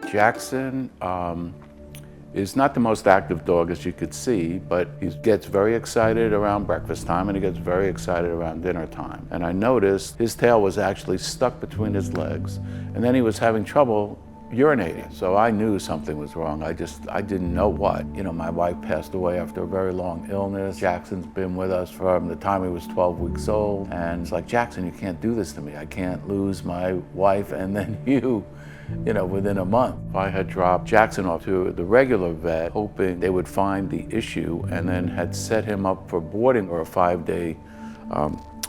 Jaxson is not the most active dog, as you could see, but he gets very excited around breakfast time and he gets very excited around dinner time. And I noticed his tail was actually stuck between his legs, and then he was having trouble urinating. So I knew something was wrong. I didn't know what. You know, my wife passed away after a very long illness. Jackson's been with us from the time he was 12 weeks old. And it's like, Jaxson, you can't do this to me. I can't lose my wife and then you know, within a month. I had dropped Jaxson off to the regular vet, hoping they would find the issue, and then had set him up for boarding or a 5-day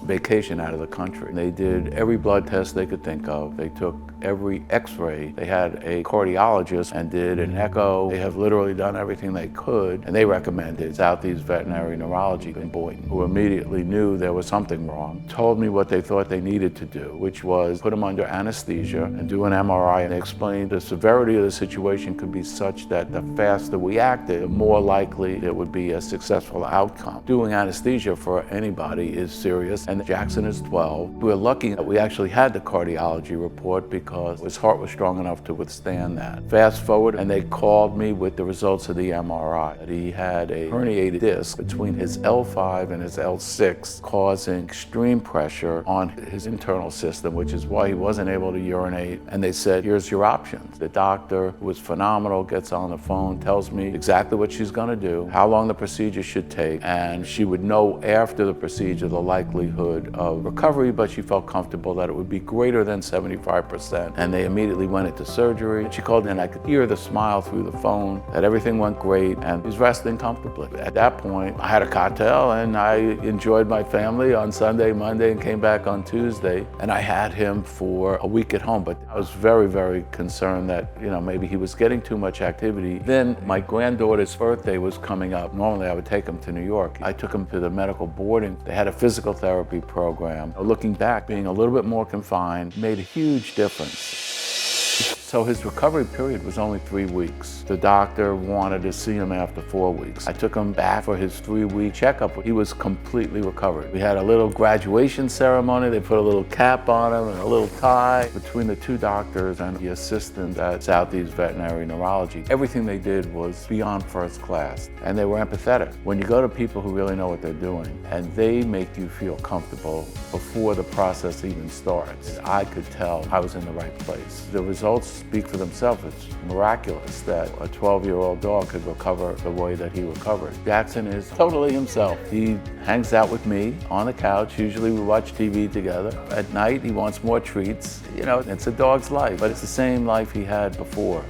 vacation out of the country. They did every blood test they could think of. They took every x-ray. They had a cardiologist and did an echo. They have literally done everything they could, and they recommended Southeast Veterinary Neurology in Boynton, who immediately knew there was something wrong, told me what they thought they needed to do, which was put him under anesthesia and do an MRI, and they explained the severity of the situation could be such that the faster we acted, the more likely it would be a successful outcome. Doing anesthesia for anybody is serious, and Jaxson is 12. We were lucky that we actually had the cardiology report because his heart was strong enough to withstand that. Fast forward, and they called me with the results of the MRI. That he had a herniated disc between his L5 and his L6, causing extreme pressure on his internal system, which is why he wasn't able to urinate. And they said, here's your options. The doctor, who was phenomenal, gets on the phone, tells me exactly what she's gonna do, how long the procedure should take, and she would know after the procedure the likelihood of recovery, but she felt comfortable that it would be greater than 75%. And they immediately went into surgery. She called in, I could hear the smile through the phone, that everything went great, and he's resting comfortably. At that point, I had a cocktail and I enjoyed my family on Sunday, Monday, and came back on Tuesday. And I had him for a week at home, but I was very, very concerned that, you know, maybe he was getting too much activity. Then my granddaughter's birthday was coming up. Normally I would take him to New York. I took him to the medical boarding. They had a physical therapy program. Looking back, being a little bit more confined made a huge difference. So his recovery period was only 3 weeks. The doctor wanted to see him after 4 weeks. I took him back for his 3-week checkup. He was completely recovered. We had a little graduation ceremony. They put a little cap on him and a little tie. Between the two doctors and the assistant at Southeast Veterinary Neurology, everything they did was beyond first class. And they were empathetic. When you go to people who really know what they're doing, and they make you feel comfortable before the process even starts, I could tell I was in the right place. The results speak for themselves. It's miraculous that a 12-year-old dog could recover the way that he recovered. Jaxson is totally himself. He hangs out with me on the couch. Usually we watch TV together. At night, he wants more treats. You know, it's a dog's life, but it's the same life he had before.